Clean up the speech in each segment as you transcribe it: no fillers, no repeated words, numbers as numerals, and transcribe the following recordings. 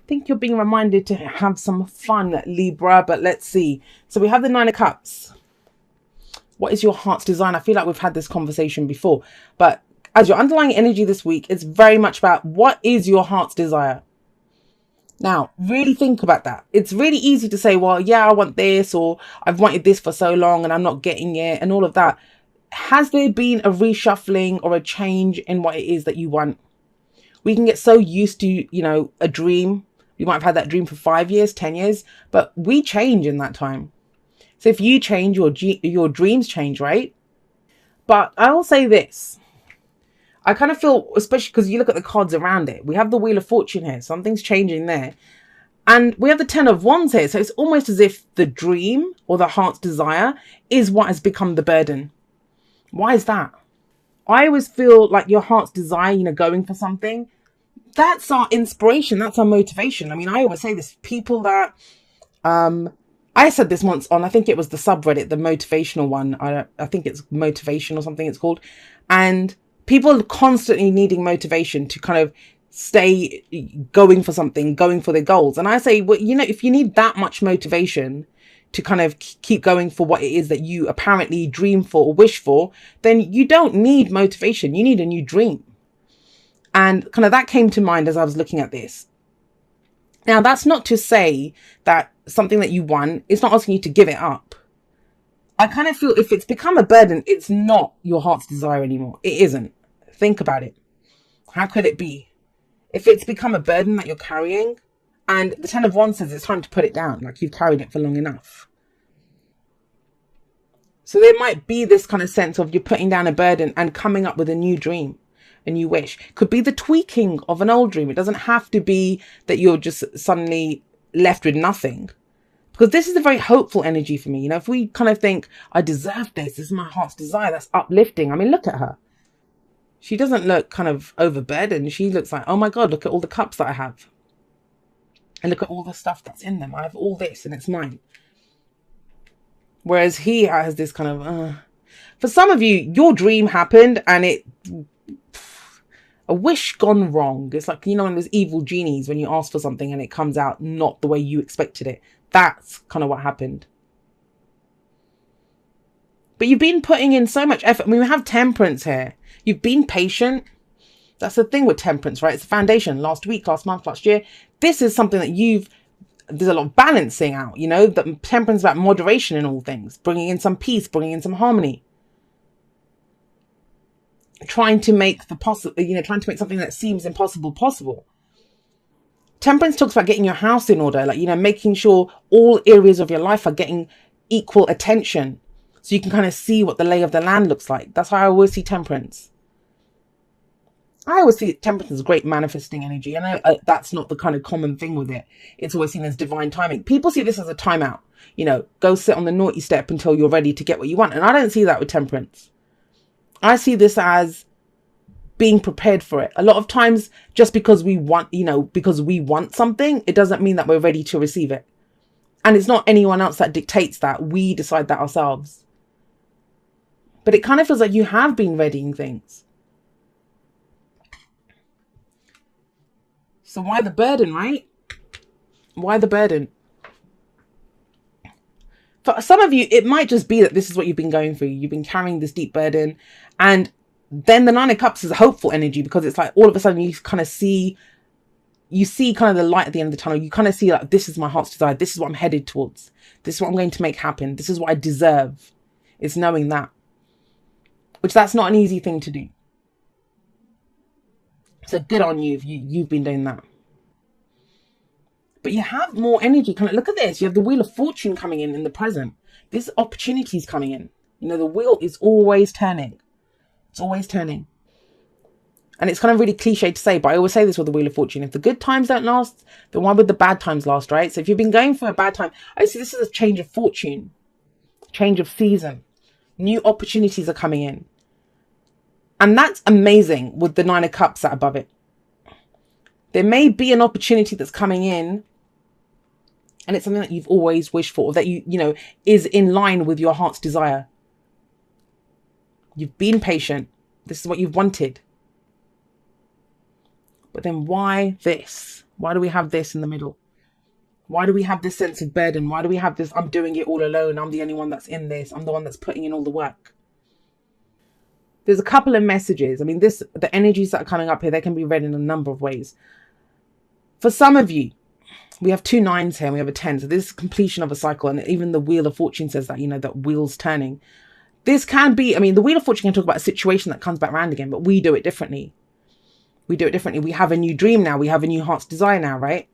think you're being reminded to have some fun, Libra, but let's see. So we have the Nine of Cups. What is your heart's desire? I feel like we've had this conversation before, but as your underlying energy this week, it's very much about what is your heart's desire. Now, really think about that. It's really easy to say, well, yeah, I want this, or I've wanted this for so long and I'm not getting it, and all of that. Has there been a reshuffling or a change in what it is that you want? We can get so used to, you know, a dream. You might have had that dream for 5 years, 10 years, but we change in that time. So if you change, your dreams change, right? But I will say this. I kind of feel, especially because you look at the cards around it, we have the Wheel of Fortune here. Something's changing there. And we have the Ten of Wands here. So it's almost as if the dream or the heart's desire is what has become the burden. Why is that? I always feel like your heart's desire, you know, going for something, that's our inspiration. That's our motivation. I mean, I always say this, people that, I said this once on, I think it was the subreddit, the motivational one. I think it's motivation or something it's called. And people are constantly needing motivation to kind of stay going for something, going for their goals. And I say, well, you know, if you need that much motivation to kind of keep going for what it is that you apparently dream for or wish for, then you don't need motivation. You need a new dream. And kind of that came to mind as I was looking at this. Now, that's not to say that something that you want, it's not asking you to give it up. I kind of feel if it's become a burden, it's not your heart's desire anymore. It isn't. Think about it. How could it be? If it's become a burden that you're carrying, and the Ten of Wands says it's time to put it down, like you've carried it for long enough. So there might be this kind of sense of you're putting down a burden and coming up with a new dream, a new wish. Could be the tweaking of an old dream. It doesn't have to be that you're just suddenly left with nothing. Because this is a very hopeful energy for me. You know, if we kind of think, I deserve this, this is my heart's desire, that's uplifting. I mean, look at her. She doesn't look kind of overburdened. She looks like, oh my God, look at all the cups that I have. And look at all the stuff that's in them. I have all this and it's mine. Whereas he has this kind of, for some of you, your dream happened and a wish gone wrong. It's like, you know, when there's evil genies, when you ask for something and it comes out not the way you expected it. That's kind of what happened. But you've been putting in so much effort. I mean, we have temperance here. You've been patient. That's the thing with temperance, right? It's a foundation. Last week, last month, last year. This is something that there's a lot of balancing out, you know, that temperance is about moderation in all things, bringing in some peace, bringing in some harmony. Trying to make trying to make something that seems impossible possible. Temperance talks about getting your house in order, like, you know, making sure all areas of your life are getting equal attention so you can kind of see what the lay of the land looks like. That's how I always see temperance. I always see temperance as great manifesting energy. I know that's not the kind of common thing with it. It's always seen as divine timing. People see this as a timeout. You know, go sit on the naughty step until you're ready to get what you want. And I don't see that with temperance. I see this as being prepared for it. A lot of times, just because we want, because we want something, it doesn't mean that we're ready to receive it. And it's not anyone else that dictates that. We decide that ourselves. But it kind of feels like you have been readying things. So why the burden, right? Why the burden? For some of you, it might just be that this is what you've been going through. You've been carrying this deep burden. And then the Nine of Cups is a hopeful energy, because it's like all of a sudden you kind of see, kind of the light at the end of the tunnel. You kind of see like, this is my heart's desire. This is what I'm headed towards. This is what I'm going to make happen. This is what I deserve. It's knowing that. Which that's not an easy thing to do. So good on you if you've been doing that. But you have more energy. Kind of look at this. You have the Wheel of Fortune coming in the present. This opportunity is coming in. You know, the wheel is always turning. It's always turning. And it's kind of really cliche to say, but I always say this with the Wheel of Fortune. If the good times don't last, then why would the bad times last, right? So if you've been going for a bad time, I see this is a change of fortune, change of season. New opportunities are coming in. And that's amazing with the Nine of Cups sat above it. There may be an opportunity that's coming in, and it's something that you've always wished for, or that is in line with your heart's desire. You've been patient. This is what you've wanted. But then why this? Why do we have this in the middle? Why do we have this sense of burden? Why do we have this, I'm doing it all alone. I'm the only one that's in this. I'm the one that's putting in all the work. There's a couple of messages. I mean, the energies that are coming up here, they can be read in a number of ways. For some of you, we have 2 9s here and we have a 10. So this is completion of a cycle. And even the Wheel of Fortune says that, that wheel's turning. This can be, I mean, the Wheel of Fortune can talk about a situation that comes back around again, but we do it differently. We do it differently. We have a new dream now. We have a new heart's desire now, right?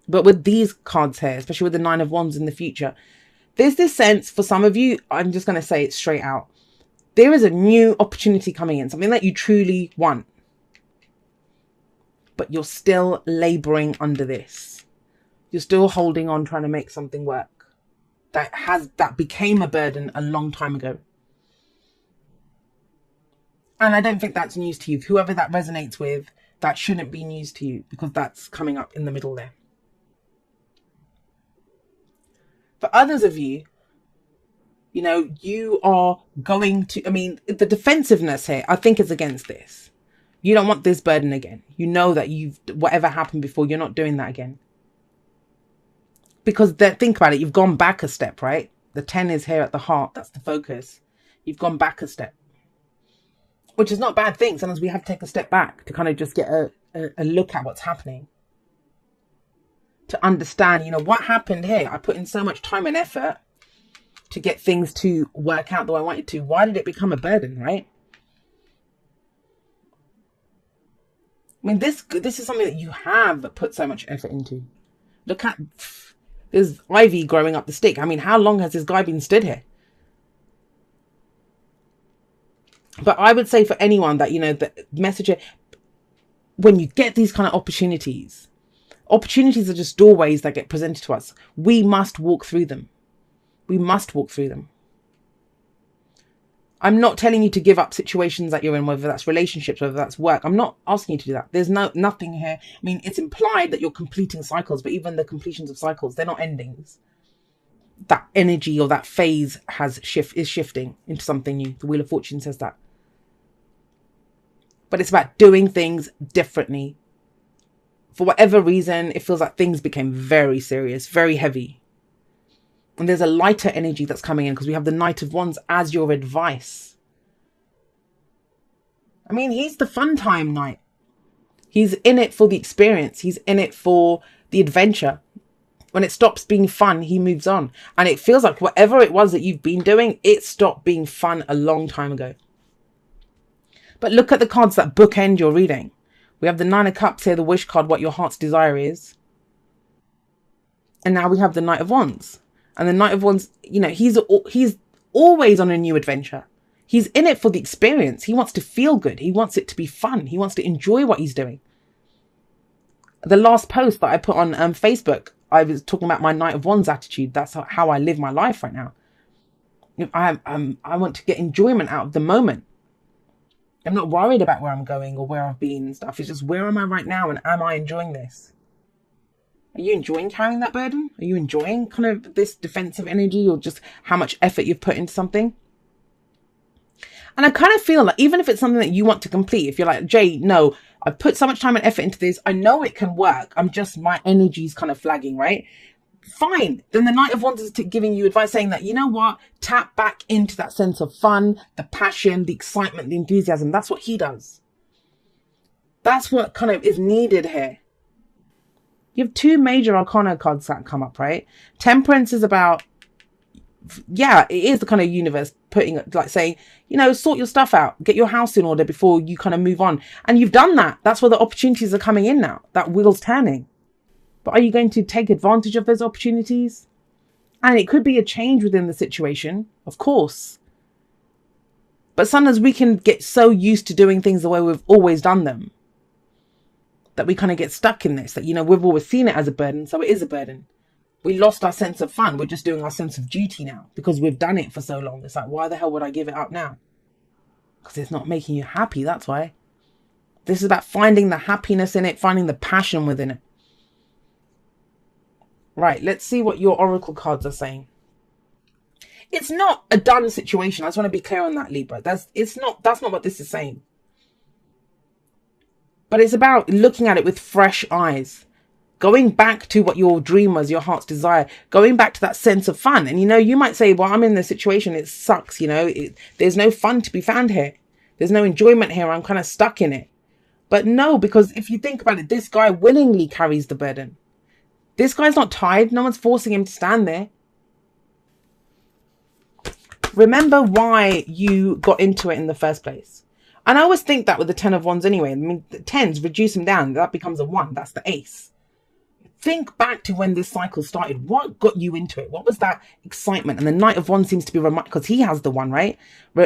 But with these cards here, especially with the 9 of Wands in the future, there's this sense for some of you, I'm just going to say it straight out. There is a new opportunity coming in, something that you truly want. But you're still laboring under this. You're still holding on, trying to make something work. That became a burden a long time ago. And I don't think that's news to you. Whoever that resonates with, that shouldn't be news to you, because that's coming up in the middle there. For others of you, you are going to, I mean, the defensiveness here, I think, is against this. You don't want this burden again. You know that whatever happened before, you're not doing that again. Because think about it, you've gone back a step, right? The 10 is here at the heart. That's the focus. You've gone back a step, which is not a bad thing. Sometimes we have to take a step back to kind of just get a look at what's happening. To understand, what happened here. I put in so much time and effort to get things to work out the way I wanted to. Why did it become a burden, right? I mean, this is something that you have put so much effort into. Look at, there's ivy growing up the stick. I mean, how long has this guy been stood here? But I would say for anyone that, the message here, when you get these kind of opportunities are just doorways that get presented to us. We must walk through them. We must walk through them. I'm not telling you to give up situations that you're in, whether that's relationships, whether that's work. I'm not asking you to do that. There's nothing here. I mean, it's implied that you're completing cycles, but even the completions of cycles, they're not endings. That energy or that phase is shifting into something new. The Wheel of Fortune says that. But it's about doing things differently. For whatever reason, it feels like things became very serious, very heavy. And there's a lighter energy that's coming in because we have the Knight of Wands as your advice. I mean, he's the fun time knight. He's in it for the experience. He's in it for the adventure. When it stops being fun, he moves on. And it feels like whatever it was that you've been doing, it stopped being fun a long time ago. But look at the cards that bookend your reading. We have the 9 of Cups here, the wish card, what your heart's desire is. And now we have the Knight of Wands. And the Knight of Wands, he's always on a new adventure. He's in it for the experience. He wants to feel good. He wants it to be fun. He wants to enjoy what he's doing. The last post that I put on Facebook, I was talking about my Knight of Wands attitude. That's how I live my life right now. I want to get enjoyment out of the moment. I'm not worried about where I'm going or where I've been and stuff. It's just, where am I right now and am I enjoying this? Are you enjoying carrying that burden? Are you enjoying kind of this defensive energy, or just how much effort you've put into something? And I kind of feel like even if it's something that you want to complete, if you're like, Jay, no, I've put so much time and effort into this. I know it can work. My energy's kind of flagging, right? Fine. Then the Knight of Wands is giving you advice saying that, you know what? Tap back into that sense of fun, the passion, the excitement, the enthusiasm. That's what he does. That's what kind of is needed here. You have 2 major arcana cards that come up, right? Temperance is about, it is the kind of universe putting, like saying, sort your stuff out, get your house in order before you kind of move on. And you've done that. That's where the opportunities are coming in now. That wheel's turning. But are you going to take advantage of those opportunities? And it could be a change within the situation, of course. But sometimes we can get so used to doing things the way we've always done them that we kind of get stuck in this, that, we've always seen it as a burden. So it is a burden. We lost our sense of fun. We're just doing our sense of duty now because we've done it for so long. It's like, why the hell would I give it up now? Because it's not making you happy. That's why. This is about finding the happiness in it, finding the passion within it. Right, let's see what your oracle cards are saying. It's not a done situation. I just want to be clear on that, Libra. That's not what this is saying. But it's about looking at it with fresh eyes, going back to what your dream was, your heart's desire, going back to that sense of fun. And, you might say, well, I'm in this situation. It sucks. There's no fun to be found here. There's no enjoyment here. I'm kind of stuck in it. But no, because if you think about it, this guy willingly carries the burden. This guy's not tired. No one's forcing him to stand there. Remember why you got into it in the first place. And I always think that with the 10 of wands anyway. I mean, the 10s, reduce them down. That becomes a 1. That's the ace. Think back to when this cycle started. What got you into it? What was that excitement? And the Knight of Wands seems to be because he has the 1, right?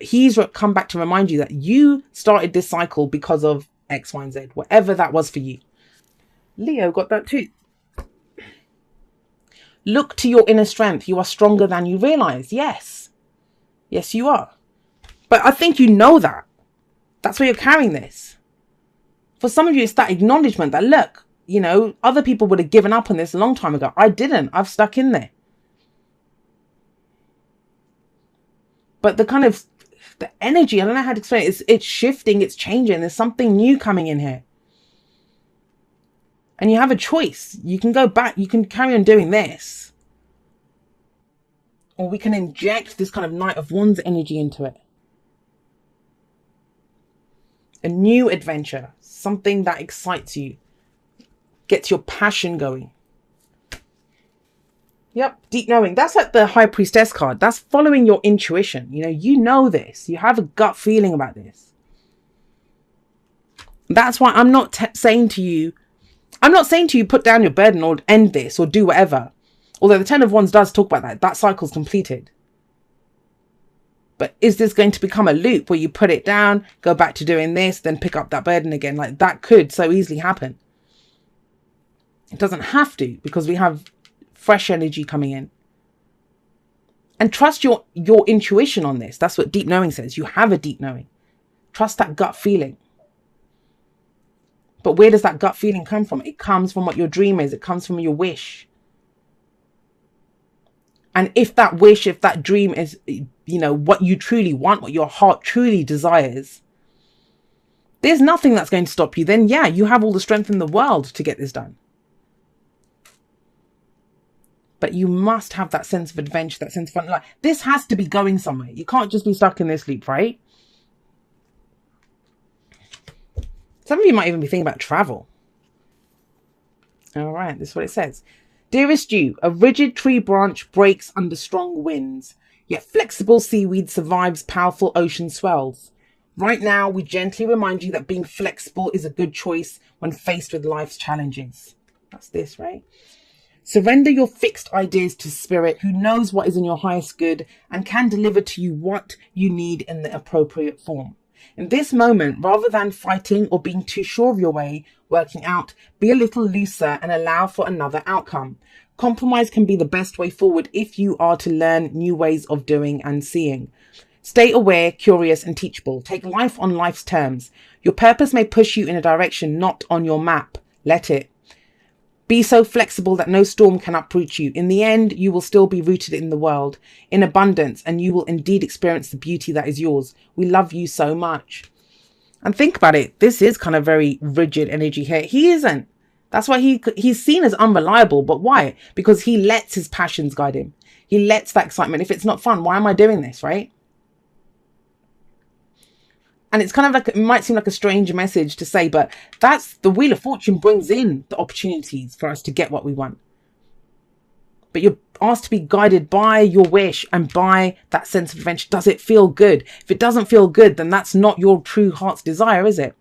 He's come back to remind you that you started this cycle because of X, Y, and Z, whatever that was for you. Leo got that too. Look to your inner strength. You are stronger than you realize. Yes. Yes, you are. But I think you know that. That's why you're carrying this. For some of you, it's that acknowledgement that, look, other people would have given up on this a long time ago. I didn't. I've stuck in there. But the energy, I don't know how to explain it. It's shifting. It's changing. There's something new coming in here. And you have a choice. You can go back. You can carry on doing this. Or we can inject this kind of Knight of Wands energy into it. A new adventure. Something that excites you. Gets your passion going. Yep, deep knowing. That's like the High Priestess card. That's following your intuition. You know this. You have a gut feeling about this. That's why I'm not saying to you put down your burden or end this or do whatever. Although the 10 of Wands does talk about that. That cycle's completed. But is this going to become a loop where you put it down, go back to doing this, then pick up that burden again? Like that could so easily happen. It doesn't have to, because we have fresh energy coming in. And trust your intuition on this. That's what deep knowing says. You have a deep knowing. Trust that gut feeling. But where does that gut feeling come from? It comes from what your dream is. It comes from your wish. And if that wish, if that dream is, what you truly want, what your heart truly desires, there's nothing that's going to stop you. Then, yeah, you have all the strength in the world to get this done. But you must have that sense of adventure, that sense of fun. Like, this has to be going somewhere. You can't just be stuck in this loop, right? Some of you might even be thinking about travel. All right, this is what it says. Dearest you, a rigid tree branch breaks under strong winds, yet flexible seaweed survives powerful ocean swells. Right now, we gently remind you that being flexible is a good choice when faced with life's challenges. That's this, right? Surrender your fixed ideas to Spirit, who knows what is in your highest good and can deliver to you what you need in the appropriate form. In this moment, rather than fighting or being too sure of your way, working out, be a little looser and allow for another outcome. Compromise can be the best way forward if you are to learn new ways of doing and seeing. Stay aware, curious and teachable. Take life on life's terms. Your purpose may push you in a direction not on your map. Let it. Be so flexible that no storm can uproot you. In the end, you will still be rooted in the world, in abundance, and you will indeed experience the beauty that is yours. We love you so much. And think about it. This is kind of very rigid energy here. He isn't. That's why he's seen as unreliable. But why? Because he lets his passions guide him. He lets that excitement. If it's not fun, why am I doing this, right? And it's kind of like, it might seem like a strange message to say, but that's the Wheel of Fortune brings in the opportunities for us to get what we want. But you're asked to be guided by your wish and by that sense of adventure. Does it feel good? If it doesn't feel good, then that's not your true heart's desire, is it?